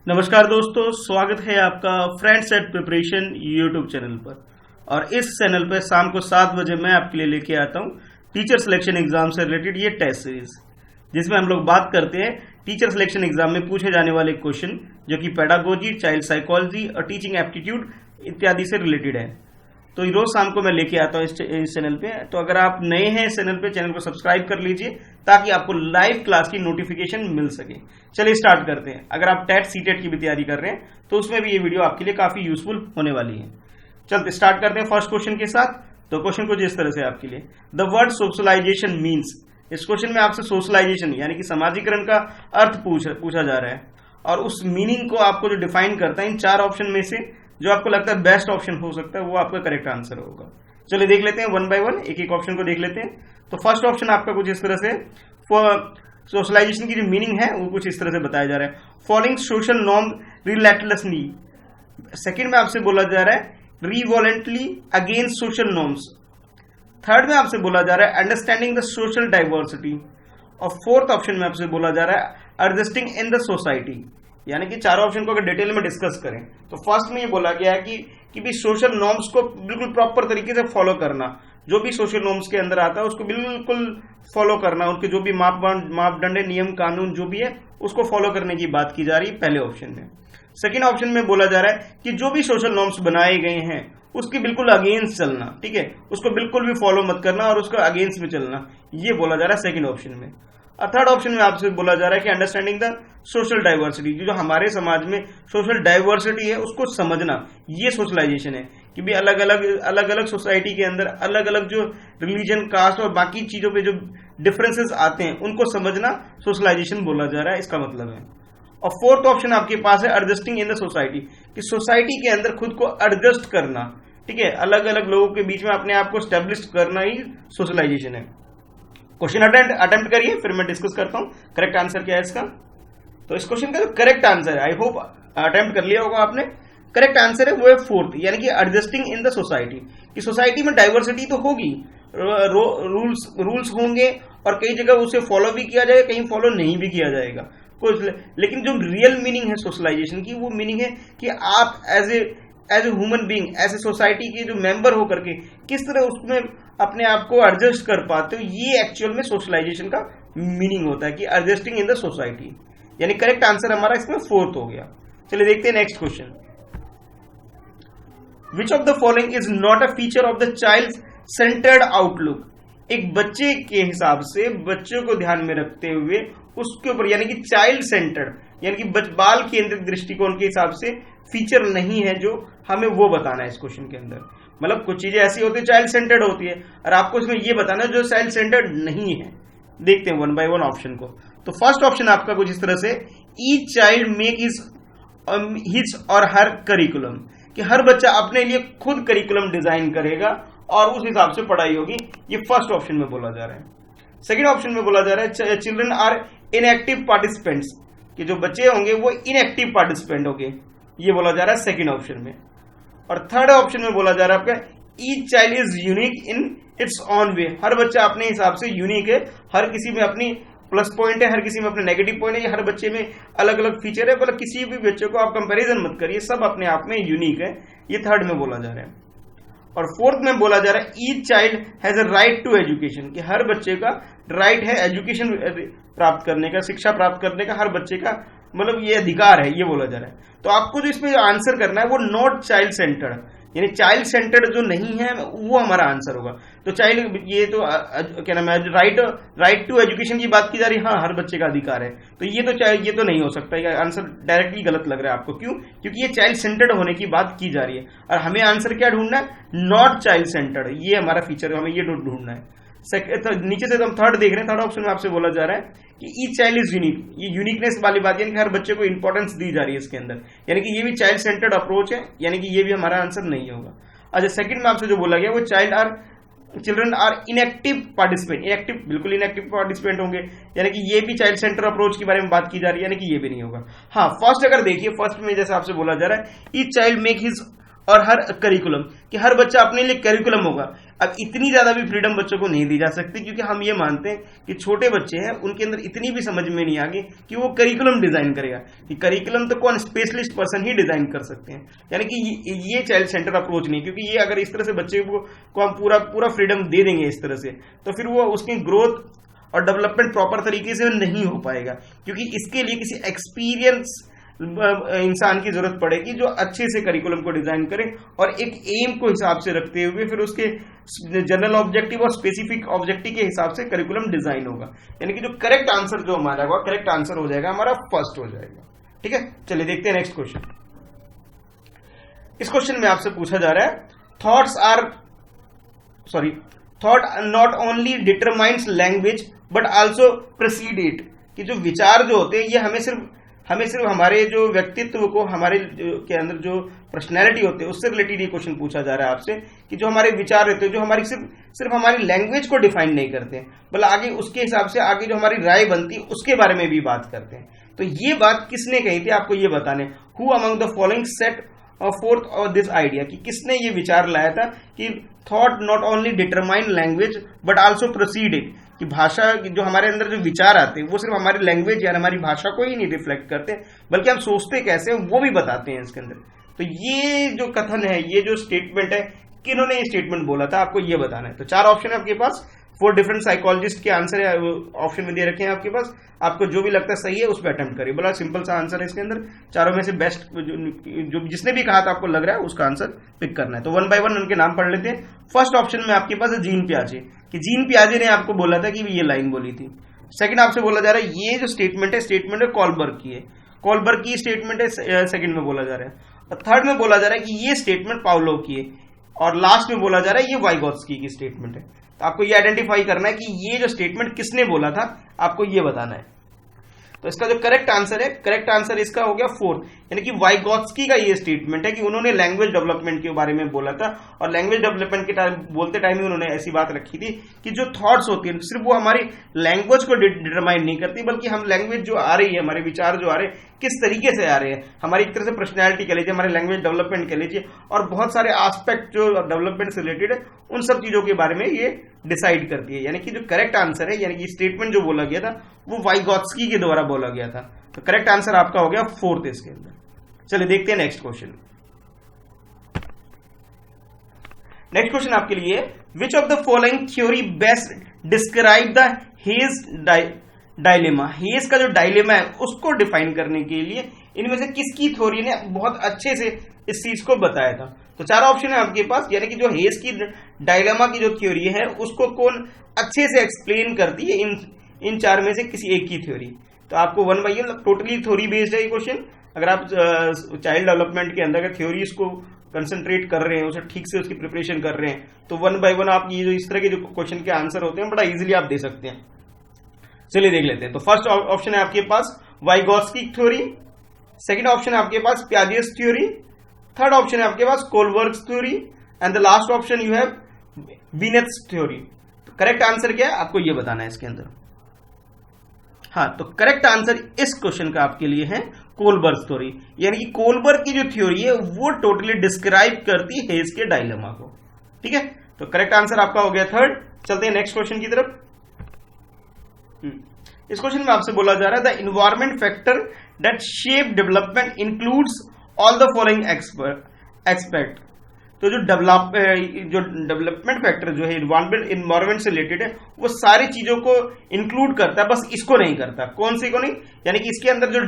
नमस्कार दोस्तों, स्वागत है आपका friends at preparation YouTube channel पर। और इस चैनल पर शाम को 7 बजे मैं आपके लिए लेके आता हूँ टीचर सिलेक्शन एग्जाम से रिलेटेड ये टेस्ट सीरीज, जिसमें हम लोग बात करते हैं टीचर सिलेक्शन एग्जाम में पूछे जाने वाले क्वेश्चन जो कि पेडागोजी, चाइल्ड साइकोलॉजी और टीचिंग एप्टीट्यूड इत्यादि से रिलेटेड है। तो रोज शाम को मैं लेके आता हूँ इस चैनल पे। तो अगर आप नए हैं इस चैनल पे, चैनल को सब्सक्राइब कर लीजिए ताकि आपको लाइव क्लास की नोटिफिकेशन मिल सके। चलिए स्टार्ट करते हैं। अगर आप टेट सीटेट की भी तैयारी कर रहे हैं तो उसमें भी ये वीडियो आपके लिए काफी यूजफुल होने वाली है। चलते स्टार्ट करते हैं फर्स्ट क्वेश्चन के साथ। तो क्वेश्चन कुछ इस तरह से आपके लिए, द वर्ड सोशलाइजेशन मीन्स। इस क्वेश्चन में आपसे सोशलाइजेशन यानी कि समाजीकरण का अर्थ पूछा जा रहा है, और उस मीनिंग को आपको जो डिफाइन करता है इन 4 ऑप्शन में से जो आपको लगता है बेस्ट ऑप्शन हो सकता है वो आपका करेक्ट आंसर होगा। चलिए देख लेते हैं वन बाय वन, एक एक ऑप्शन को देख लेते हैं। तो फर्स्ट ऑप्शन आपका कुछ इस तरह से, सोशलाइजेशन की जो मीनिंग है वो कुछ इस तरह से बताया जा रहा है, फॉलोइंग सोशल नॉर्म रिलेटलेसली। सेकंड में आपसे बोला जा रहा है रिवॉलेंटली अगेंस्ट सोशल नॉर्म्स। थर्ड में आपसे बोला जा रहा है अंडरस्टैंडिंग द सोशल डाइवर्सिटी। और फोर्थ ऑप्शन में आपसे बोला जा रहा है एडजस्टिंग इन द सोसाइटी। यानी कि 4 ऑप्शन को अगर डिटेल में डिस्कस करें तो फर्स्ट में ये बोला गया है कि भी सोशल नॉर्म्स को बिल्कुल प्रॉपर तरीके से फॉलो करना, जो भी सोशल नॉर्म्स के अंदर आता है उसको बिल्कुल फॉलो करना, उनके जो भी मापदंड है, नियम कानून जो भी है उसको फॉलो करने की बात की जा रही है पहले ऑप्शन में। सेकेंड ऑप्शन में बोला जा रहा है कि जो भी सोशल नॉर्म्स बनाए गए हैं उसके बिल्कुल अगेंस्ट चलना, ठीक है, उसको बिल्कुल भी फॉलो मत करना और उसका अगेंस्ट में चलना, ये बोला जा रहा है सेकेंड ऑप्शन में। और थर्ड ऑप्शन में आपसे बोला जा रहा है कि अंडरस्टैंडिंग द सोशल डाइवर्सिटी, जो हमारे समाज में सोशल डाइवर्सिटी है उसको समझना, ये सोशलाइजेशन है कि भी अलग अलग सोसाइटी के अंदर अलग अलग जो रिलीजन, कास्ट और बाकी चीजों पे जो डिफरेंसेस आते हैं उनको समझना सोशलाइजेशन बोला जा रहा है, इसका मतलब है। और फोर्थ ऑप्शन आपके पास है एडजस्टिंग इन द सोसाइटी, कि सोसाइटी के अंदर खुद को एडजस्ट करना, ठीक है, अलग अलग लोगों के बीच में अपने आप को स्टेब्लिश करना ही सोशलाइजेशन है। क्वेश्चन अटेम्प्ट करिए, फिर मैं डिस्कस करता हूं करेक्ट आंसर क्या है इसका। तो इस क्वेश्चन का जो करेक्ट आंसर है, आई होप अटेम्प्ट कर लिया होगा आपने, करेक्ट आंसर है वो है फोर्थ, यानी कि एडजस्टिंग इन द सोसाइटी। कि सोसाइटी में डाइवर्सिटी तो होगी, रूल्स होंगे और कई जगह उसे फॉलो भी किया जाएगा, कहीं फॉलो नहीं भी किया जाएगा कुछ, लेकिन जो रियल मीनिंग है सोशलाइजेशन की वो मीनिंग है कि आप as a human being, as a society के जो मेंबर होकर के किस तरह उसमें अपने आप को एडजस्ट कर पाते हो, ये एक्चुअल में सोशलाइजेशन का मीनिंग होता है कि एडजस्टिंग इन द सोसाइटी। यानी करेक्ट आंसर हमारा इसमें फोर्थ हो गया। चलिए देखते हैं next question, which of the following is not a feature of the child centred outlook. एक बच्चे के हिसाब से, बच्चों को ध्यान में रखते हुए उसके ऊपर, यानी कि चाइल्ड सेंटर्ड यानी कि बाल केंद्रित दृष्टिकोण के हिसाब से फीचर नहीं है जो हमें वो बताना है इस क्वेश्चन के अंदर। मतलब कुछ चीजें ऐसी होती है चाइल्ड सेंटर्ड होती है और आपको इसमें ये बताना है जो चाइल्ड सेंटर्ड नहीं है। देखते हैं वन बाय वन ऑप्शन को। तो फर्स्ट ऑप्शन आपका कुछ इस तरह से, ईच चाइल्ड मेक हिज और हर करिकुलम, कि हर बच्चा अपने लिए खुद करिकुलम डिजाइन करेगा और उस हिसाब से पढ़ाई होगी, ये फर्स्ट ऑप्शन में बोला जा रहा है। सेकेंड ऑप्शन में बोला जा रहा है चिल्ड्रन आर इनएक्टिव पार्टिसिपेंट्स, कि जो बच्चे होंगे वो इनएक्टिव पार्टिसिपेंट होंगे, ये बोला जा रहा है सेकेंड ऑप्शन में। और थर्ड ऑप्शन में बोला जा रहा है आपका each child is unique in its own way, हर बच्चा अपने हिसाब से यूनिक है, हर किसी में अपनी प्लस पॉइंट है, हर किसी में अपने नेगेटिव पॉइंट है, हर बच्चे में अलग अलग फीचर है, मतलब किसी भी बच्चे को आप कंपैरिजन मत करिए, सब अपने आप में यूनिक है, ये थर्ड में बोला जा रहा है। और फोर्थ में बोला जा रहा है each child has a right to education, कि हर बच्चे का राइट है एजुकेशन प्राप्त करने का, शिक्षा प्राप्त करने का, हर बच्चे का मतलब ये अधिकार है, ये बोला जा रहा है। तो आपको जो इसमें आंसर करना है वो नॉट चाइल्ड सेंटर्ड, यानी चाइल्ड सेंटर्ड जो नहीं है वो हमारा आंसर होगा। तो चाइल्ड, ये तो क्या नाम है, राइट टू एजुकेशन की बात की जा रही है, हाँ हर बच्चे का अधिकार है, तो ये तो नहीं हो सकता, ये आंसर डायरेक्टली गलत लग रहा है आपको। क्यों? क्योंकि ये चाइल्ड सेंटर्ड होने की बात की जा रही है और हमें आंसर क्या ढूंढना है, नॉट चाइल्ड सेंटर्ड, ये हमारा फीचर है, हमें ये ढूंढना है। नीचे से हम थर्ड देख रहे हैं, थर्ड ऑप्शन में आपसे बोला जा रहा है कि ईच चाइल्ड इज यूनिक, ये यूनिकनेस वाली बात, यानी कि हर बच्चे को इंपॉर्टेंस दी जा रही है इसके अंदर, यानी कि ये भी चाइल्ड सेंटर्ड अप्रोच है, यानी कि ये भी हमारा आंसर नहीं होगा। अच्छा, सेकंड में आपसे जो बोला गया वो children are inactive participant, inactive बिल्कुल इनएक्टिव पार्टिसिपेंट होंगे, यानी कि ये भी चाइल्ड सेंटर अप्रोच के बारे में बात की जा रही है, यानी कि ये भी नहीं होगा। हाँ, फर्स्ट अगर देखिए, फर्स्ट में जैसे आपसे बोला जा रहा है ईच चाइल्ड मेक हिज और हर करिकुलम, कि हर बच्चा अपने लिए करिकुलम होगा, अब इतनी ज्यादा भी फ्रीडम बच्चों को नहीं दी जा सकती, क्योंकि हम ये मानते हैं कि छोटे बच्चे हैं, उनके अंदर इतनी भी समझ में नहीं आ गई कि वो करिकुलम डिजाइन करेगा, कि करिकुलम तो कौन स्पेशलिस्ट पर्सन ही डिजाइन कर सकते हैं। यानी कि ये चाइल्ड सेंटर अप्रोच नहीं, क्योंकि ये अगर इस तरह से बच्चे को हम पूरा फ्रीडम दे देंगे इस तरह से, तो फिर वो उसकी ग्रोथ और डेवलपमेंट प्रॉपर तरीके से नहीं हो पाएगा, क्योंकि इसके लिए किसी एक्सपीरियंस इंसान की जरूरत पड़ेगी जो अच्छे से करिकुलम को डिजाइन करे और एक एम को हिसाब से रखते हुए फिर उसके जनरल ऑब्जेक्टिव और स्पेसिफिक ऑब्जेक्टिव के हिसाब से करिकुलम डिजाइन होगा। यानी कि जो करेक्ट आंसर जो हमारा होगा, करेक्ट आंसर हो जाएगा हमारा फर्स्ट हो जाएगा। ठीक है, चलिए देखते हैं नेक्स्ट क्वेश्चन। इस क्वेश्चन में आपसे पूछा जा रहा है thought not only determines language but also precede it, कि जो विचार जो होते हैं ये हमें सिर्फ हमारे जो व्यक्तित्व को, हमारे के अंदर जो पर्सनैलिटी होते हैं उससे रिलेटेड ये क्वेश्चन पूछा जा रहा है आपसे, कि जो हमारे विचार रहते हैं जो हमारी सिर्फ हमारी लैंग्वेज को डिफाइन नहीं करते हैं, बल्कि आगे उसके हिसाब से आगे जो हमारी राय बनती है उसके बारे में भी बात करते हैं। तो ये बात किसने कही थी आपको ये बताने, who among the following set fourth और दिस आइडिया, कि किसने ये विचार लाया था कि thought not only determine language but also proceed it, कि भाषा जो हमारे अंदर जो विचार आते हैं वो सिर्फ हमारी लैंग्वेज या हमारी भाषा को ही नहीं रिफ्लेक्ट करते, बल्कि हम सोचते कैसे वो भी बताते हैं इसके अंदर। तो ये जो कथन है, ये जो स्टेटमेंट है, किन्होंने ये स्टेटमेंट बोला था आपको ये बताना है। तो 4 ऑप्शन है आपके पास, 4 डिफरेंट साइकोलॉजिस्ट के आंसर है ऑप्शन में दे रखे हैं आपके पास, आपको जो भी लगता है सही है उस पर अटेम्प्ट करिए। बड़ा सिंपल सा आंसर है इसके अंदर, चारों में से बेस्ट जो जिसने भी कहा था आपको लग रहा है उसका आंसर पिक करना है। तो 1 बाय 1 उनके नाम पढ़ लेते हैं। फर्स्ट ऑप्शन में आपके पास है जीन पियाजे, कि जीन पियाजे ने आपको बोला था कि ये लाइन बोली थी। सेकंड आपसे बोला जा रहा है ये जो स्टेटमेंट है कॉलबर्ग की है, कॉलबर्ग की स्टेटमेंट है, सेकंड में बोला जा रहा है। और थर्ड में बोला जा रहा है कि ये स्टेटमेंट पावलोव की है, और लास्ट में बोला जा रहा है ये वाइगोत्स्की की स्टेटमेंट है। तो आपको ये आइडेंटिफाई करना है कि ये जो स्टेटमेंट किसने बोला था, आपको ये बताना है। तो इसका जो करेक्ट आंसर है, करेक्ट आंसर इसका हो गया 4, यानी कि वाइगोत्स्की का ये स्टेटमेंट है कि उन्होंने लैंग्वेज डेवलपमेंट के बारे में बोला था, और लैंग्वेज डेवलपमेंट के बोलते टाइम ही उन्होंने ऐसी बात रखी थी कि जो थॉट्स होती है सिर्फ वो हमारी लैंग्वेज को डिटरमाइन नहीं करती, बल्कि हम लैंग्वेज जो आ रही है, हमारे विचार जो आ रहे हैं किस तरीके से आ रहे हैं, हमारी एक तरह से पर्सनैलिटी कह लीजिए, हमारे लैंग्वेज डेवलपमेंट कह लीजिए, और बहुत सारे एस्पेक्ट जो डेवलपमेंट से रिलेटेड है उन सब चीजों के बारे में ये डिसाइड करती है। यानी कि जो करेक्ट आंसर है, यानी कि स्टेटमेंट जो बोला गया था वो वाइगोत्स्की के द्वारा बोला गया था। तो करेक्ट आंसर आपका हो गया 4th इसके अंदर। चलिए देखते हैं नेक्स्ट क्वेश्चन। नेक्स्ट क्वेश्चन आपके लिए, which of the following theory best describe the hedge dilemma, hedge का जो डायलेमा है उसको डिफाइन करने के लिए इनमें से किसकी थ्योरी ने बहुत अच्छे से इस चीज को बताया था। तो 4 ऑप्शन है आपके पास, यानी कि जो हेज की डायलेमा की जो थ्योरी है उसको कौन अच्छे से एक्सप्लेन करती है इन 4 में से किसी एक की थ्योरी। तो आपको 1 बाय 1 टोटली थ्योरी बेस्ड है ये क्वेश्चन। अगर आप चाइल्ड डेवलपमेंट के अंदर थ्योरीज को कंसंट्रेट कर रहे हैं, उसे ठीक से उसकी प्रिपरेशन कर रहे हैं, तो 1 बाय 1 आप ये जो इस तरह के जो क्वेश्चन के आंसर होते हैं बड़ा इजीली आप दे सकते हैं। चलिए देख लेते हैं। तो फर्स्ट ऑप्शन है आपके पास वाइगोत्स्की थ्योरी, सेकंड ऑप्शन है आपके पास पियाजेस थ्योरी, थर्ड ऑप्शन है आपके पास Kohlberg's theory, and the last option you have Binet's theory. तो करेक्ट आंसर क्या है आपको ये बताना है इसके अंदर। हाँ, तो करेक्ट आंसर इस क्वेश्चन का आपके लिए है कोलबर्ग थ्योरी, यानी कि कोलबर्ग की जो थ्योरी है वो टोटली डिस्क्राइब करती है हेज के डायलेमा को। ठीक है, तो करेक्ट आंसर आपका हो गया 3rd। चलते हैं नेक्स्ट क्वेश्चन की तरफ। इस क्वेश्चन में आपसे बोला जा रहा है the environment factor that shape development includes all the following expect. तो जो डेवलपमेंट फैक्टर जो है इन्वायरमेंट से रिलेटेड है वो सारी चीजों को इंक्लूड करता है, बस इसको नहीं करता। कौन सी को नहीं, यानी कि इसके अंदर जो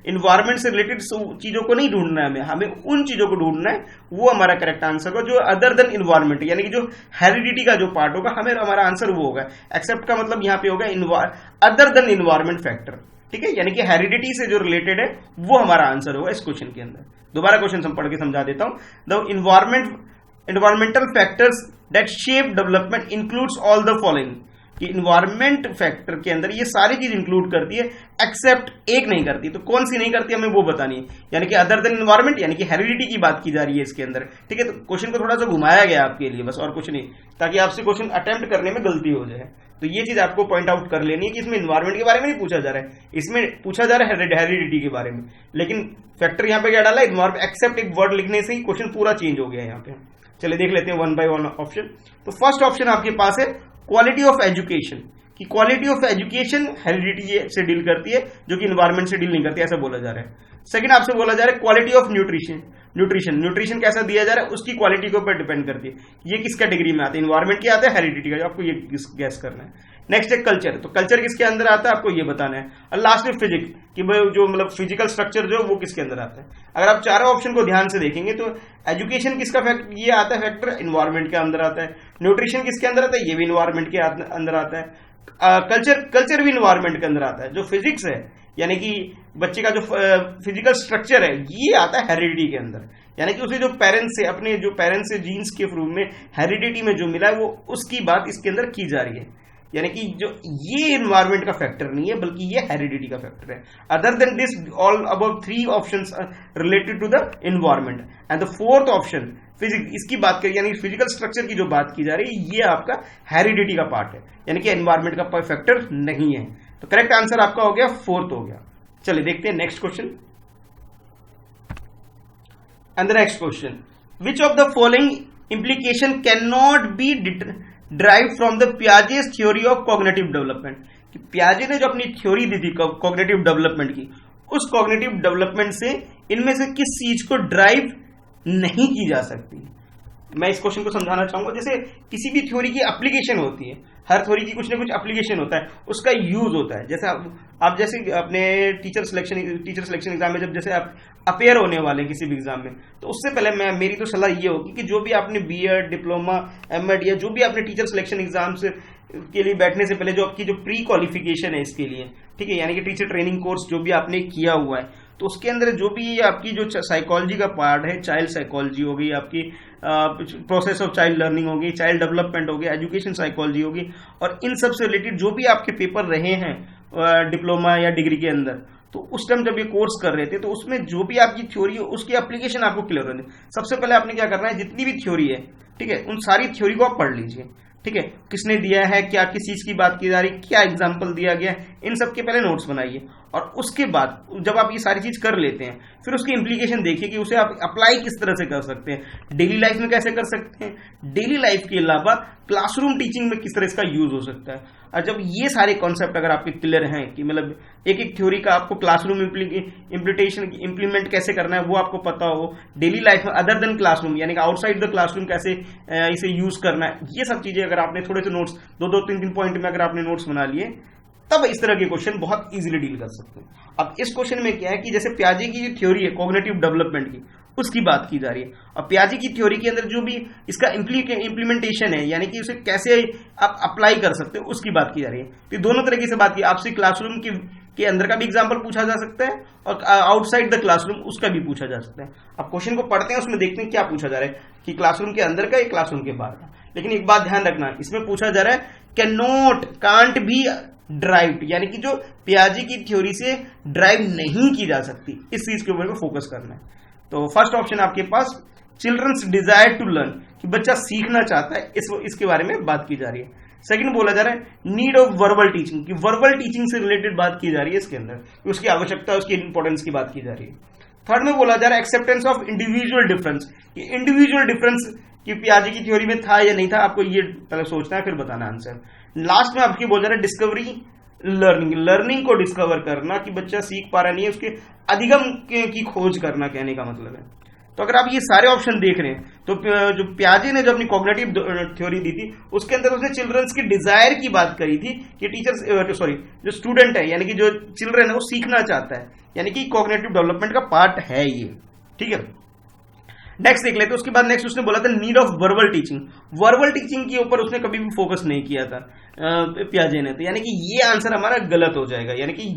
इन्वायरमेंट से रिलेटेड चीजों को नहीं ढूंढना है, हमें उन चीजों को ढूंढना है, वो हमारा करेक्ट आंसर होगा। जो अदर देन इन्वायरमेंट, यानी कि जो हेरिडिटी का जो पार्ट होगा हमें हमारा आंसर वो होगा। एक्सेप्ट का मतलब यहाँ पे होगा अदर देन इन्वायरमेंट फैक्टर। ठीक है, यानी कि हेरिडिटी से जो रिलेटेड है वो हमारा आंसर होगा इस क्वेश्चन के अंदर। दोबारा क्वेश्चन पढ़ के समझा देता हूं। The environmental factors that shape development includes all the following, कि इन्वायरमेंट फैक्टर के अंदर ये सारी चीज इंक्लूड करती है एक्सेप्ट एक नहीं करती। तो कौन सी नहीं करती हमें वो बतानी है, यानी कि अदर देन इन्वायरमेंट, यानी कि हेरिडिटी की बात की जा रही है इसके अंदर। ठीक है, तो क्वेश्चन को थोड़ा सा घुमाया गया आपके लिए, बस और कुछ नहीं, ताकि आपसे क्वेश्चन अटेम्प्ट करने में गलती हो जाए। तो ये चीज आपको पॉइंट आउट कर लेनी है कि इसमें इन्वायरमेंट के बारे में नहीं पूछा जा रहा है, इसमें पूछा जा रहा है हेरिडिटी के बारे में। लेकिन फैक्टर यहाँ पे क्या डाला, इन्वायरमेंट एक्सेप्ट एक वर्ड लिखने से ही क्वेश्चन पूरा चेंज हो गया यहाँ पे। चलिए देख लेते हैं वन बाय वन ऑप्शन। तो फर्स्ट ऑप्शन आपके पास है क्वालिटी ऑफ एजुकेशन, कि क्वालिटी ऑफ एजुकेशन हेरिडिटी से डील करती है, जो कि इन्वायरमेंट से डील नहीं करती, ऐसा बोला जा रहा है। सेकंड आपसे बोला जा रहा है क्वालिटी ऑफ न्यूट्रिशन कैसा दिया जा रहा है, उसकी क्वालिटी के ऊपर डिपेंड करती है। ये किस कैटेगरी में आता है, इन्वायरमेंट के आता है, हेरिडिटी का, आपको ये गैस करना है। नेक्स्ट है कल्चर, तो कल्चर किसके अंदर आता है आपको ये बताना है। और लास्ट में फिजिक्स, कि जो मतलब फिजिकल स्ट्रक्चर जो वो किसके अंदर आता है। अगर आप चारों ऑप्शन को ध्यान से देखेंगे तो एजुकेशन किसका ये आता है फैक्टर, इन्वायरमेंट के अंदर आता है। न्यूट्रिशन किसके अंदर आता है, ये भी इन्वायरमेंट के अंदर आता है। कल्चर भी इन्वायरमेंट के अंदर आता है। जो फिजिक्स है यानी कि बच्चे का जो फिजिकल स्ट्रक्चर है ये आता है हेरिडिटी के अंदर, यानी कि उसे जो पेरेंट्स से अपने जो पेरेंट्स से जीन्स के रूप में हेरिडिटी में जो मिला है वो उसकी बात इसके अंदर की जा रही है। यानी कि जो ये इन्वायरमेंट का फैक्टर नहीं है बल्कि ये हेरिडिटी का फैक्टर है। Other than this all above three options related to the environment and the fourth option physics, इसकी बात करें यानी फिजिकल स्ट्रक्चर की जो बात की जा रही है ये आपका हेरिडिटी का पार्ट है, यानी कि एनवायरमेंट का फैक्टर नहीं है। तो करेक्ट आंसर आपका हो गया फोर्थ हो गया। चलिए देखते हैं next question. And the next question, which of the following implication cannot be derived from the Piaget's theory of cognitive development, कि पियाजे ने जो अपनी थ्योरी दी थी कॉग्निटिव डेवलपमेंट की, उस कॉग्निटिव डेवलपमेंट से इनमें से किस चीज को ड्राइव नहीं की जा सकती। मैं इस क्वेश्चन को समझाना चाहूंगा। जैसे किसी भी थ्योरी की एप्लीकेशन होती है, हर थ्योरी की कुछ ना कुछ एप्लीकेशन होता है, उसका यूज होता है। जैसे आप जैसे अपने टीचर सिलेक्शन एग्जाम में जब जैसे आप अपेयर होने वाले किसी भी एग्जाम में, तो उससे पहले मेरी तो सलाह ये होगी कि जो भी आपने बीएड, डिप्लोमा, एमएड या जो भी आपने टीचर सिलेक्शन एग्जाम से के लिए बैठने से पहले जो आपकी जो प्री क्वालिफिकेशन है इसके लिए, ठीक है, यानी कि टीचर ट्रेनिंग कोर्स जो भी आपने किया हुआ है, तो उसके अंदर जो भी आपकी जो साइकोलॉजी का पार्ट है, चाइल्ड साइकोलॉजी होगी, आपकी प्रोसेस ऑफ चाइल्ड लर्निंग होगी, चाइल्ड डेवलपमेंट होगी, एजुकेशन साइकोलॉजी होगी, और इन सब से रिलेटेड जो भी आपके पेपर रहे हैं डिप्लोमा या डिग्री के अंदर, तो उस टाइम जब ये कोर्स कर रहे थे तो उसमें जो भी आपकी थ्योरी है उसकी एप्लीकेशन आपको क्लियर होनी। सबसे पहले आपने क्या करना है, जितनी भी थ्योरी है, ठीक है, उन सारी थ्योरी को आप पढ़ लीजिए, ठीक है, किसने दिया है, क्या किस चीज की बात की जा रही, क्या एग्जाम्पल दिया गया, इन सब के पहले नोट्स बनाइए। और उसके बाद जब आप ये सारी चीज कर लेते हैं फिर उसकी इंप्लीकेशन देखिए कि उसे आप अप्लाई किस तरह से कर सकते हैं, डेली लाइफ में कैसे कर सकते हैं, डेली लाइफ के अलावा क्लासरूम टीचिंग में किस तरह इसका यूज हो सकता है। और जब ये सारे कॉन्सेप्ट अगर आपके क्लियर हैं कि मतलब एक एक थ्योरी का आपको क्लासरूम इम्प्लीमेंट कैसे करना है वो आपको पता हो, डेली लाइफ में अदर देन क्लासरूम यानी कि आउटसाइड द क्लासरूम कैसे इसे यूज करना है, ये सब चीजें अगर आपने थोड़े से नोट्स दो तीन पॉइंट में अगर आपने नोट्स बना लिए, तब इस तरह के क्वेश्चन बहुत इजीली डील कर सकते हैं। अब इस क्वेश्चन में क्या है कि जैसे पियाजे की जो थ्योरी है कॉग्निटिव डेवलपमेंट की, उसकी बात की जा रही है, और पियाजे की थ्योरी के अंदर जो भी इसका इम्प्लीमेंटेशन है यानी कि उसे कैसे आप अप्लाई कर सकते हो उसकी बात की जा रही है। तो दोनों तरीके से बात की, आपसे क्लासरूम के अंदर का भी एग्जाम्पल पूछा जा सकता है और आउटसाइड द क्लासरूम उसका भी पूछा जा सकता है। अब क्वेश्चन को पढ़ते हैं, उसमें देखते हैं क्या पूछा जा रहा है कि क्लासरूम के अंदर का या क्लासरूम के बाहर का। लेकिन एक बात ध्यान रखना, इसमें पूछा जा रहा है can not, can't be drive, यानी कि जो पियाजे की थ्योरी से ड्राइव नहीं की जा सकती, इस चीज के ऊपर फोकस करना है। तो फर्स्ट ऑप्शन आपके पास चिल्ड्रंस डिजायर टू लर्न, कि बच्चा सीखना चाहता है, इसके बारे में बात की जा रही है। सेकंड बोला जा रहा है नीड ऑफ वर्बल टीचिंग, कि वर्बल टीचिंग से रिलेटेड बात की जा रही है इसके अंदर, उसकी आवश्यकता, उसकी इंपॉर्टेंस की बात की जा रही है। थर्ड में बोला जा रहा है एक्सेप्टेंस ऑफ इंडिविजुअल डिफरेंस, कि इंडिविजुअल डिफरेंस कि पियाजे की थ्योरी में था या नहीं था, आपको ये पहले सोचना है फिर बताना आंसर। लास्ट में आपकी बोल जा रहा है डिस्कवरी लर्निंग को डिस्कवर करना, कि बच्चा सीख पा रहा नहीं है, उसके अधिगम की खोज करना, कहने का मतलब है। तो अगर आप ये सारे ऑप्शन देख रहे हैं तो जो पियाजे ने जो अपनी कॉग्निटिव थ्योरी दी थी उसके अंदर उसने चिल्ड्रंस की डिजायर की बात करी थी कि जो स्टूडेंट है यानी कि जो चिल्ड्रन है वो सीखना चाहता है, यानी कि कॉग्निटिव डेवलपमेंट का पार्ट है ये, ठीक है। नेक्स्ट देख लेते हैं, उसके बाद नेक्स्ट उसने बोला था need of verbal teaching. Verbal teaching के ऊपर उसने कभी भी फोकस नहीं किया था पियाजे ने, तो यानी कि ये आंसर हमारा गलत हो जाएगा, यानी कि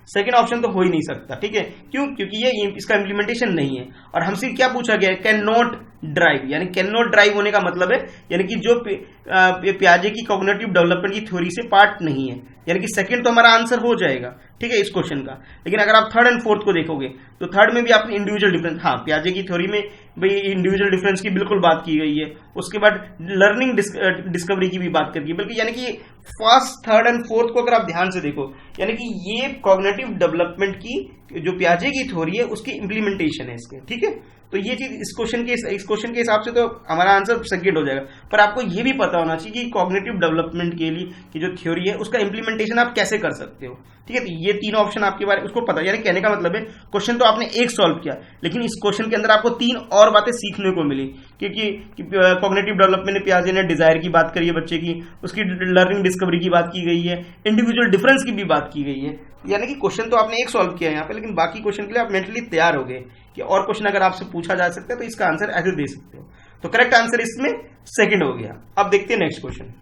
सेकंड ऑप्शन तो हो ही नहीं सकता, ठीक है। क्यों? क्योंकि ये इसका इंप्लीमेंटेशन नहीं है। और हमसे क्या पूछा गया है, कैन नॉट ड्राइव, यानी कैन नॉट ड्राइव होने का मतलब है यानी कि जो पियाजे की कॉग्निटिव डेवलपमेंट की थ्योरी से पार्ट नहीं है, यानी कि सेकंड तो हमारा आंसर हो जाएगा, ठीक है, इस क्वेश्चन का। लेकिन अगर आप थर्ड एंड फोर्थ को देखोगे तो थर्ड में भी आपने इंडिविजुअल डिफरेंस, हाँ पियाजे की थ्योरी में भाई इंडिविजुअल डिफरेंस की बिल्कुल बात की गई है, उसके बाद लर्निंग डिस्कवरी की भी बात करती है, बल्कि यानी कि फर्स्ट थर्ड एंड फोर्थ को अगर आप ध्यान से देखो, यानी कि ये कॉग्निटिव डेवलपमेंट की जो पियाजे की थ्योरी है उसकी इंप्लीमेंटेशन है इसके, ठीक है। तो ये चीज इस क्वेश्चन के हिसाब से तो हमारा आंसर सेकंड हो जाएगा, पर आपको ये भी पता होना चाहिए कि कॉग्निटिव डेवलपमेंट के लिए की जो थ्योरी है उसका इंप्लीमेंटेशन आप कैसे कर सकते हो, ठीक है। तो ये तीन ऑप्शन आपके बारे में उसको पता, यानी कहने का मतलब है क्वेश्चन तो आपने एक सॉल्व किया, लेकिन इस क्वेश्चन के अंदर आपको तीन और बातें सीखने को मिली, क्योंकि कॉग्निटिव डेवलपमेंट में पियाजे ने डिजायर की बात करी है बच्चे की, उसकी लर्निंग डिस्कवरी की बात की गई है, इंडिविजुअल डिफरेंस की भी बात की गई है। यानी कि क्वेश्चन तो आपने एक सॉल्व किया यहाँ पे, लेकिन बाकी क्वेश्चन के लिए आप मेंटली तैयार हो गए कि और क्वेश्चन अगर आपसे पूछा जा सकता है तो इसका आंसर ऐसे दे सकते हो। तो करेक्ट आंसर इसमें सेकंड हो गया। अब देखते हैं next question.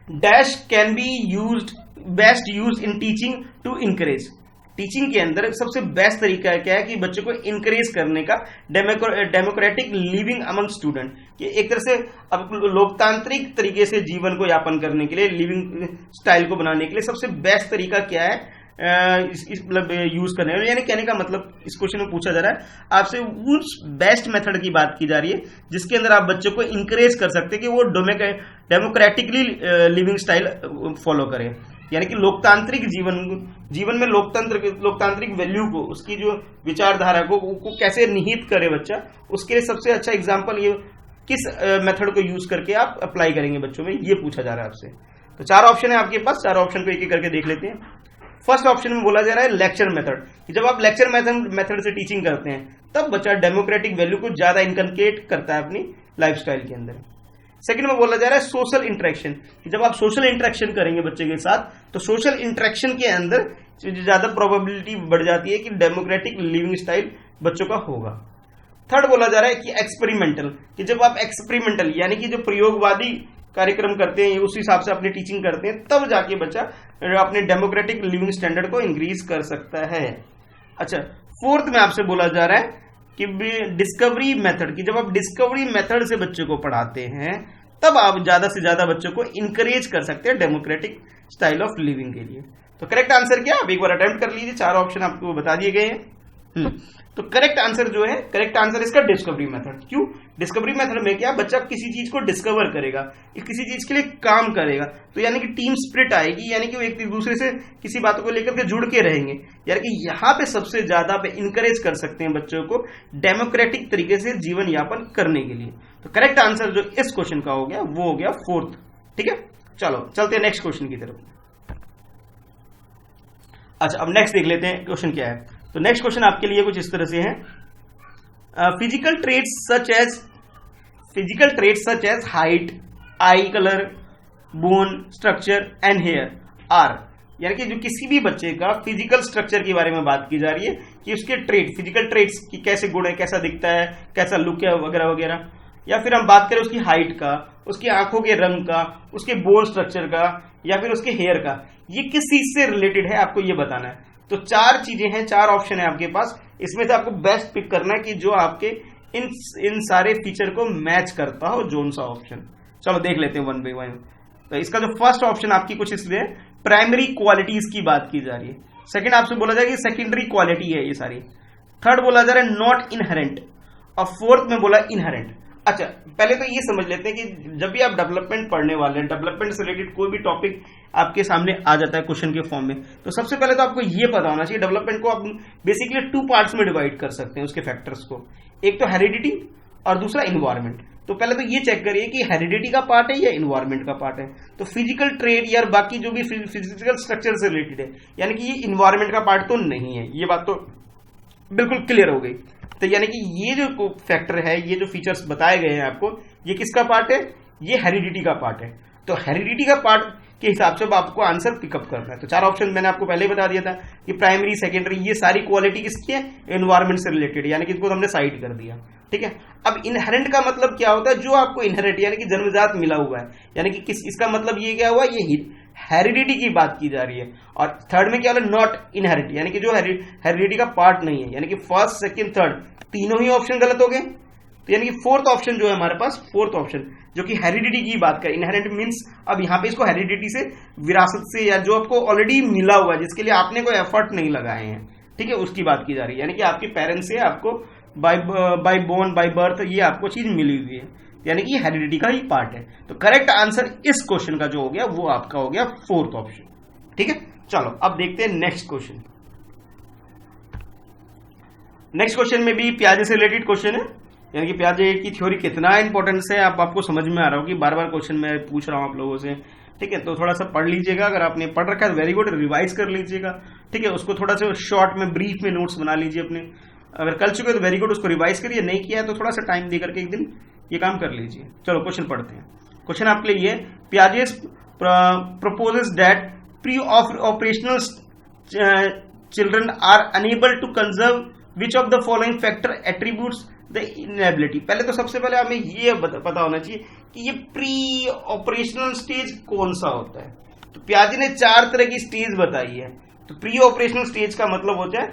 Dash can be used best use in teaching to encourage. Teaching के अंदर सबसे बेस्ट तरीका क्या है कि बच्चे को इनकरेज करने का, डेमोक्रेटिक लिविंग अमंग स्टूडेंट, कि एक तरह से अब लोकतांत्रिक तरीके से जीवन को यापन करने के लिए, लिविंग स्टाइल को बनाने के लिए सबसे बेस्ट तरीका क्या है मतलब यूज करने, यानी कहने का मतलब इस क्वेश्चन में पूछा जा रहा है आपसे उस बेस्ट मेथड की बात की जा रही है जिसके अंदर आप बच्चों को इंकरेज कर सकते हैं कि वो डेमोक्रेटिकली लिविंग स्टाइल फॉलो करें, यानी कि लोकतांत्रिक जीवन में लोकतांत्रिक वैल्यू को, उसकी जो विचारधारा को कैसे निहित करे बच्चा, उसके लिए सबसे अच्छा एग्जांपल ये किस मेथड को यूज करके आप अप्लाई करेंगे बच्चों में, ये पूछा जा रहा है आपसे। तो चार ऑप्शन है आपके पास, चार ऑप्शन को एक एक करके देख लेते हैं। फर्स्ट ऑप्शन में बोला जा रहा है लेक्चर मेथड, कि जब आप लेक्चर मेथड से टीचिंग करते हैं तब बच्चा डेमोक्रेटिक वैल्यू को ज्यादा इनकलकेट करता है अपनी लाइफस्टाइल के अंदर। सेकंड में बोला जा रहा है सोशल इंटरेक्शन, कि जब आप सोशल इंटरेक्शन करेंगे बच्चे के साथ तो सोशल इंटरेक्शन के अंदर ज्यादा प्रोबेबिलिटी बढ़ जाती है कि डेमोक्रेटिक लिविंग स्टाइल बच्चों का होगा। थर्ड बोला जा रहा है कि एक्सपेरिमेंटल, कि जब आप एक्सपेरिमेंटल यानी कि जो प्रयोगवादी कार्यक्रम करते हैं उस हिसाब से अपनी टीचिंग करते हैं तब जाके बच्चा अपने डेमोक्रेटिक लिविंग स्टैंडर्ड को इंक्रीज कर सकता है। अच्छा, फोर्थ में आपसे बोला जा रहा है कि डिस्कवरी मेथड, की जब आप डिस्कवरी मेथड से बच्चे को पढ़ाते हैं तब आप ज्यादा से ज्यादा बच्चों को इंकरेज कर सकते हैं डेमोक्रेटिक स्टाइल ऑफ लिविंग के लिए। तो करेक्ट आंसर क्या, आप एक बार अटेम्प्ट कर लीजिए, चार ऑप्शन आपको बता दिए गए हैं। तो करेक्ट आंसर जो है, करेक्ट आंसर इसका डिस्कवरी मेथड। क्यों? डिस्कवरी मेथड में क्या, बच्चा किसी चीज को डिस्कवर करेगा, किसी चीज के लिए काम करेगा, तो यानी कि टीम स्पिरिट आएगी, यानी कि वो एक दूसरे से किसी बातों को लेकर के जुड़ के रहेंगे, यानी कि यहाँ पे सबसे ज्यादा पे इंकरेज कर सकते हैं बच्चों को डेमोक्रेटिक तरीके से जीवन यापन करने के लिए। तो करेक्ट आंसर जो इस क्वेश्चन का हो गया वो हो गया फोर्थ। ठीक है, चलो चलते हैं नेक्स्ट क्वेश्चन की तरफ। अच्छा, अब नेक्स्ट देख लेते हैं क्वेश्चन क्या है। तो नेक्स्ट क्वेश्चन आपके लिए कुछ इस तरह से है, physical traits such as height, eye colour, bone structure and hair are, यानी कि जो किसी भी बच्चे का फिजिकल स्ट्रक्चर के बारे में बात की जा रही है कि उसके फिजिकल ट्रेट्स की कैसे गुण है, कैसा दिखता है, कैसा लुक है वगैरह वगैरह, या फिर हम बात करें उसकी हाइट का, उसकी आंखों के रंग का, उसके बोन स्ट्रक्चर का, या फिर उसके हेयर का, ये किस चीज से रिलेटेड है आपको ये बताना है। तो चार चीजें हैं, चार ऑप्शन है आपके पास, इसमें से आपको बेस्ट पिक करना है कि जो आपके इन सारे फीचर को मैच करता हो, जोन सा ऑप्शन। चलो देख लेते हैं वन बाय वन। तो इसका जो फर्स्ट ऑप्शन आपकी कुछ इसलिए प्राइमरी क्वालिटीज की बात की जा रही है, सेकंड आपसे बोला जाएगा सेकेंडरी क्वालिटी है ये सारी, थर्ड बोला जा रहा है नॉट इनहेरेंट, और फोर्थ में बोला इनहेरेंट। अच्छा, पहले तो ये समझ लेते हैं कि जब भी आप डेवलपमेंट पढ़ने वाले हैं, डेवलपमेंट से रिलेटेड कोई भी टॉपिक आपके सामने आ जाता है क्वेश्चन के फॉर्म में, तो सबसे पहले तो आपको ये पता होना चाहिए डेवलपमेंट को आप बेसिकली टू पार्ट्स में डिवाइड कर सकते हैं उसके फैक्टर्स को, एक तो हेरिडिटी और दूसरा इन्वायरमेंट। तो पहले तो ये चेक करिए कि हेरिडिटी का पार्ट है या इन्वायरमेंट का पार्ट है। तो फिजिकल ट्रेड या बाकी जो भी फिजिकल स्ट्रक्चर से रिलेटेड है, यानी कि ये इन्वायरमेंट का पार्ट तो नहीं है, ये बात तो बिल्कुल क्लियर हो गई। तो यानी कि ये जो फैक्टर है, ये जो फीचर्स बताए गए हैं आपको, ये किसका पार्ट है, ये हेरिडिटी का पार्ट है। तो हेरिडिटी का पार्ट के हिसाब से आपको आंसर पिकअप करना है। तो चार ऑप्शन मैंने आपको पहले ही बता दिया था कि प्राइमरी सेकेंडरी ये सारी क्वालिटी किसकी है, एनवायरमेंट से रिलेटेड, यानी कि इसको हमने साइड कर दिया। ठीक है, अब इनहेरेंट का मतलब क्या होता है, जो आपको इनहेरेंट यानी कि जन्मजात मिला हुआ है, यानी कि इसका मतलब ये क्या हुआ, ये हेरिडिटी की बात की जा रही है। और थर्ड में क्या होगा, नॉट इनहेरिट, यानी कि जो हेरिडिटी का पार्ट नहीं है, यानी कि फर्स्ट सेकंड थर्ड तीनों ही ऑप्शन गलत हो गए। तो यानी कि फोर्थ ऑप्शन जो है हमारे पास, फोर्थ ऑप्शन जो कि हेरिडिटी की बात करें, इनहेरेंट मीन्स अब यहाँ पे इसको हेरिडिटी से, विरासत से, या जो आपको ऑलरेडी मिला हुआ है जिसके लिए आपने कोई एफर्ट नहीं लगाए हैं, ठीक है, उसकी बात की जा रही है। यानी कि आपके पेरेंट्स से आपको बाय बोर्न बाय बर्थ ये आपको चीज मिली हुई है, यानी कि हेरिडिटी का ही पार्ट है। तो करेक्ट आंसर इस क्वेश्चन का जो हो गया वो आपका हो गया फोर्थ ऑप्शन, ठीक है। चलो अब देखते हैं नेक्स्ट क्वेश्चन। नेक्स्ट क्वेश्चन में भी पियाजे से रिलेटेड क्वेश्चन है, यानी कि पियाजे की थ्योरी कितना इंपॉर्टेंस है आपको समझ में आ रहा हो कि बार बार क्वेश्चन मैं पूछ रहा हूं आप लोगों से, ठीक है। तो थोड़ा सा पढ़ लीजिएगा, अगर आपने पढ़ रखा है वेरी गुड, रिवाइज कर लीजिएगा, ठीक है। उसको थोड़ा सा शॉर्ट में ब्रीफ में नोट्स बना लीजिए अपने, अगर कर चुके तो वेरी गुड, उसको रिवाइज करिए, नहीं किया है तो थोड़ा सा टाइम दे करके एक दिन ये काम कर लीजिए। चलो क्वेश्चन पढ़ते हैं। क्वेश्चन आपके लिए, पियाजे proposes that pre-operational children are unable to conserve which of the following factor attributes the inability। पहले तो सबसे पहले हमें ये पता होना चाहिए कि ये प्री ऑपरेशनल स्टेज कौन सा होता है। तो पियाजे ने 4 तरह की स्टेज बताई है। तो प्री ऑपरेशनल स्टेज का मतलब होता है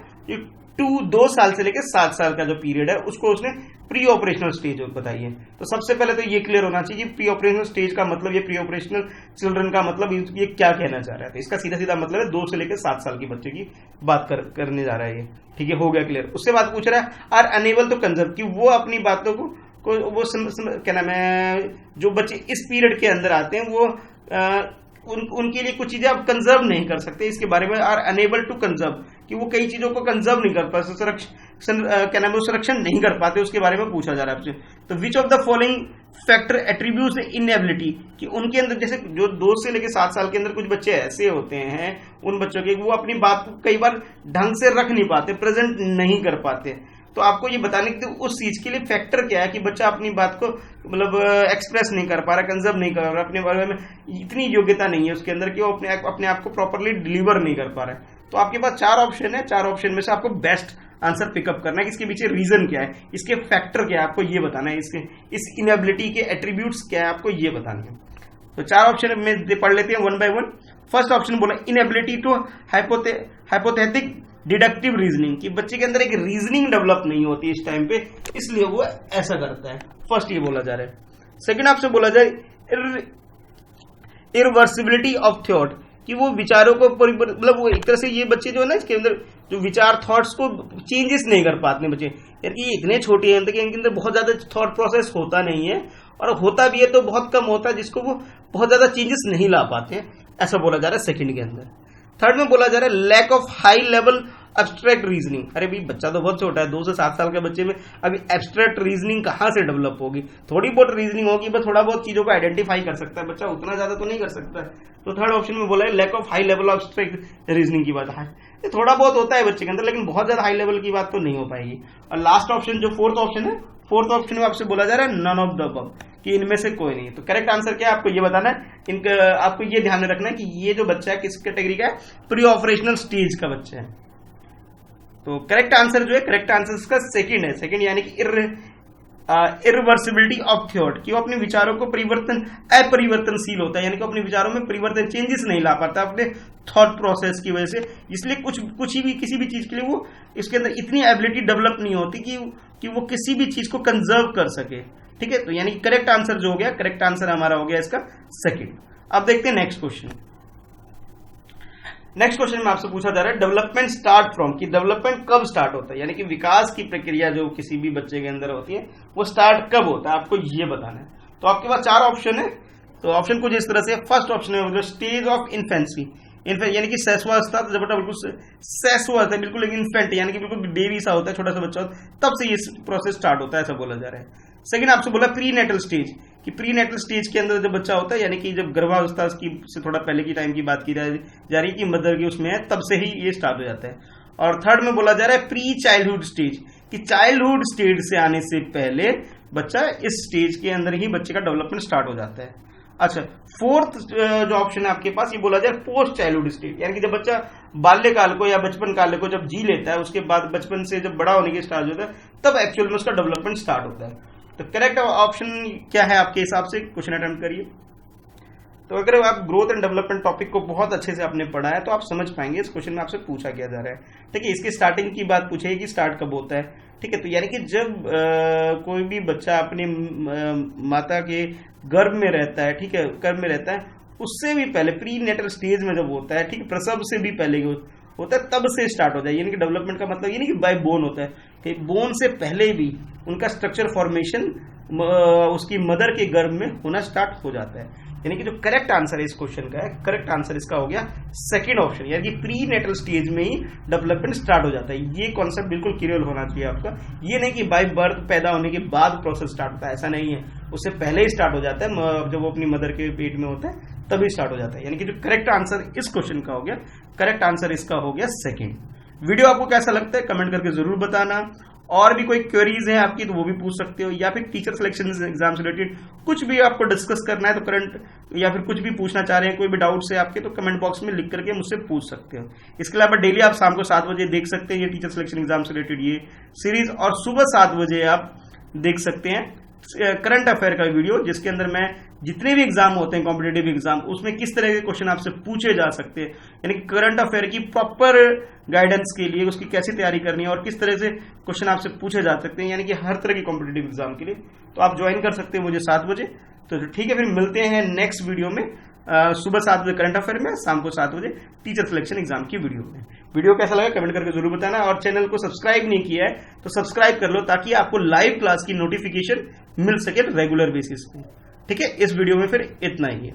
2 साल से लेकर 7 साल का जो पीरियड है उसको उसने प्री ऑपरेशनल स्टेज बताई है। तो सबसे पहले तो ये क्लियर होना चाहिए कि प्री ऑपरेशनल स्टेज का मतलब, ये प्री ऑपरेशनल चिल्ड्रन का मतलब ये क्या कहना चाह रहा है। तो इसका सीधा सीधा मतलब है 2 से लेकर 7 साल के बच्चे की बात करने जा रहा है ये, ठीक है, हो गया क्लियर। उससे बात पूछ रहा है आर अनेबल टू कंजर्व, कि वो अपनी बातों को वो क्या नाम है, जो बच्चे इस पीरियड के अंदर आते हैं वो उनके लिए कुछ चीजें आप कंजर्व नहीं कर सकते, इसके बारे में आर अनेबल टू कंजर्व, कि वो कई चीजों को कंजर्व नहीं कर पाते, क्या नाम है, संरक्षण नहीं कर पाते, उसके बारे में पूछा जा रहा है आपसे। तो which of the following factor attributes inability, कि उनके अंदर जैसे जो 2 से लेकर 7 साल के अंदर कुछ बच्चे ऐसे होते हैं, उन बच्चों के वो अपनी बात को कई बार ढंग से रख नहीं पाते, प्रेजेंट नहीं कर पाते। तो आपको ये बताने के उस चीज के लिए फैक्टर क्या है कि बच्चा अपनी बात को मतलब एक्सप्रेस नहीं कर पा रहा, कंजर्व नहीं कर रहा, अपने बारे में इतनी योग्यता नहीं है उसके अंदर कि वो अपने आप को प्रॉपरली डिलीवर नहीं कर पा रहा है। तो आपके पास 4 ऑप्शन है, 4 ऑप्शन में से आपको बेस्ट आंसर पिकअप करना है कि इसके पीछे रीजन क्या है, इसके फैक्टर क्या है, आपको ये बताना है, इस इनएबिलिटी के एट्रीब्यूट्स क्या है, आपको ये बताना है। तो 4 ऑप्शन में पढ़ लेते हैं 1 बाय 1। फर्स्ट ऑप्शन बोला inability to hypothetic deductive reasoning, कि बच्चे के अंदर एक रीजनिंग डेवलप नहीं होती इस टाइम पे, इसलिए वो ऐसा करता है। फर्स्ट ये बोला जा रहा है। सेकंड आपसे बोला जाए इरिवर्सिबिलिटी ऑफ थॉट, कि वो विचारों को मतलब वो एक तरह से ये बच्चे जो है ना, इसके अंदर जो विचार थॉट्स को चेंजेस नहीं कर पाते बच्चे, यानी ये इतने छोटे हैं कि इनके अंदर बहुत ज्यादा थॉट प्रोसेस होता नहीं है, और होता भी है तो बहुत कम होता है जिसको वो बहुत ज्यादा चेंजेस नहीं ला पाते हैं, ऐसा बोला जा रहा है सेकंड के अंदर। थर्ड में बोला जा रहा है lack of high level abstract reasoning. अरे भाई बच्चा तो बहुत छोटा है, 2 से 7 साल के बच्चे में अभी एब्स्ट्रैक्ट रीजनिंग कहां से डेवलप होगी, थोड़ी बहुत रीजनिंग होगी, बस थोड़ा बहुत चीजों को आइडेंटिफाई कर सकता है बच्चा, उतना ज्यादा तो नहीं कर सकता है। तो थर्ड ऑप्शन में बोला है lack of high level of abstract reasoning की बात है, थोड़ा बहुत होता है बच्चे के अंदर, लेकिन बहुत ज्यादा हाई लेवल की बात तो नहीं हो पाएगी। और लास्ट ऑप्शन जो फोर्थ ऑप्शन है, फोर्थ ऑप्शन में आपसे बोला जा रहा है नन ऑफ द अबव, कि इनमें से कोई नहीं। तो करेक्ट आंसर क्या है आपको ये बताना है, आपको ये ध्यान में रखना है कि ये जो बच्चा है किस कैटेगरी का है, प्री ऑपरेशनल स्टेज का बच्चा है। तो करेक्ट आंसर जो है, करेक्ट आंसर इसका सेकंड है, सेकंड यानी कि इरिवर्सिबिलिटी ऑफ थॉट, कि वो अपने विचारों को अपरिवर्तनशील होता है, यानी कि अपने विचारों में परिवर्तन चेंजेस नहीं ला पाता अपने थॉट प्रोसेस की वजह से, इसलिए किसी भी चीज के लिए वो इसके अंदर इतनी एबिलिटी डेवलप नहीं होती कि वो किसी भी चीज को कंजर्व कर सके, ठीक है। तो यानी करेक्ट आंसर जो हो गया, करेक्ट आंसर हमारा हो गया इसका सेकंड। अब देखते हैं नेक्स्ट क्वेश्चन। नेक्स्ट क्वेश्चन में आपसे पूछा जा रहा है डेवलपमेंट स्टार्ट फ्रॉम, कि डेवलपमेंट कब स्टार्ट होता है, यानी कि विकास की प्रक्रिया जो किसी भी बच्चे के अंदर होती है वो स्टार्ट कब होता है, आपको ये बताना है। तो आपके पास 4 ऑप्शन है। तो ऑप्शन कुछ इस तरह से, फर्स्ट ऑप्शन है स्टेज ऑफ इन्फेंसी, यानी कि शैशवावस्था, जब बच्चा बिल्कुल शैशवावस्था बिल्कुल इन्फेंट यानी कि बिल्कुल बेबी सा होता है, छोटा सा बच्चा होता है, तब से ये प्रोसेस स्टार्ट होता है, ऐसा बोला जा रहा है। सेकंड आपसे बोला प्री नेटल स्टेज, कि प्री नेटल स्टेज के अंदर जब बच्चा होता है, यानी कि जब गर्भावस्था की से थोड़ा पहले की टाइम की बात की जा रही है कि मदर की उसमें है, तब से ही ये स्टार्ट हो जाता है। और थर्ड में बोला जा रहा है प्री चाइल्डहुड स्टेज, कि चाइल्डहुड स्टेज से आने से पहले बच्चा इस स्टेज के अंदर ही बच्चे का डेवलपमेंट स्टार्ट हो जाता है। अच्छा, फोर्थ जो ऑप्शन है आपके पास, ये बोला जाए पोस्ट चाइल्डहुड स्टेज, यानी कि जब बच्चा बाल्यकाल को या बचपन काल को जब जी लेता है, उसके बाद बचपन से जब बड़ा होने के स्टार्ट होता है, तब एक्चुअल में उसका डेवलपमेंट स्टार्ट होता है। तो करेक्ट ऑप्शन क्या है आपके हिसाब से, क्वेश्चन अटेम्प्ट करिए। तो अगर आप ग्रोथ एंड डेवलपमेंट टॉपिक को बहुत अच्छे से आपने पढ़ा है तो आप समझ पाएंगे इस क्वेश्चन में आपसे पूछा क्या जा रहा है। ठीक है, इसकी स्टार्टिंग की बात पूछेगी कि स्टार्ट कब होता है, ठीक है। तो यानी कि जब कोई भी बच्चा अपनी माता के गर्भ में रहता है, ठीक है, गर्भ में रहता है, उससे भी पहले प्री नेटल स्टेज में जब होता है, ठीक है, प्रसव से भी पहले होता है, तब से स्टार्ट होता है। यानी कि डेवलपमेंट का मतलब ये नहीं कि बाय बोन होता है, कि बोन से पहले भी उनका स्ट्रक्चर फॉर्मेशन उसकी मदर के गर्भ में होना स्टार्ट हो जाता है। यानी कि जो करेक्ट आंसर है इस क्वेश्चन का है, करेक्ट आंसर इसका हो गया सेकंड ऑप्शन, यानी कि प्री नेटल स्टेज में ही डेवलपमेंट स्टार्ट हो जाता है। ये कॉन्सेप्ट बिल्कुल क्लियर होना चाहिए आपका। ये नहीं कि बाय बर्थ पैदा होने के बाद प्रोसेस स्टार्ट होता है, ऐसा नहीं है, उससे पहले ही स्टार्ट हो जाता है। जब वो अपनी मदर के पेट में होता है तभी स्टार्ट हो जाता है। यानी कि जो करेक्ट आंसर इस क्वेश्चन का हो गया, करेक्ट आंसर इसका हो गया सेकंड। वीडियो आपको कैसा लगता है कमेंट करके जरूर बताना। और भी कोई क्वेरीज है आपकी तो वो भी पूछ सकते हो, या फिर टीचर सिलेक्शन एग्जाम से रिलेटेड कुछ भी आपको डिस्कस करना है तो करंट, या फिर कुछ भी पूछना चाह रहे हैं, कोई भी डाउट्स है आपके, तो कमेंट बॉक्स में लिख करके मुझसे पूछ सकते हो। इसके अलावा डेली आप शाम को 7 बजे देख सकते हैं ये टीचर सिलेक्शन एग्जाम से रिलेटेड ये सीरीज, और सुबह 7 बजे आप देख सकते हैं करंट अफेयर का वीडियो, जिसके अंदर मैं जितने भी एग्जाम होते हैं कॉम्पिटेटिव एग्जाम, उसमें किस तरह के क्वेश्चन आपसे पूछे जा सकते हैं, यानी कि करंट अफेयर की प्रॉपर गाइडेंस के लिए उसकी कैसी तैयारी करनी है और किस तरह से क्वेश्चन आपसे पूछे जा सकते हैं, यानी कि हर तरह की कॉम्पिटेटिव एग्जाम के लिए। तो आप ज्वाइन कर सकते हैं मुझे 7 बजे। तो ठीक है, फिर मिलते हैं नेक्स्ट वीडियो में सुबह 7 बजे करंट अफेयर में, शाम को 7 बजे टीचर सिलेक्शन एग्जाम की वीडियो में। वीडियो कैसा लगा कमेंट करके जरूर बताना, और चैनल को सब्सक्राइब नहीं किया है तो सब्सक्राइब कर लो, ताकि आपको लाइव क्लास की नोटिफिकेशन मिल सके रेगुलर बेसिस पे। ठीक है, इस वीडियो में फिर इतना ही है।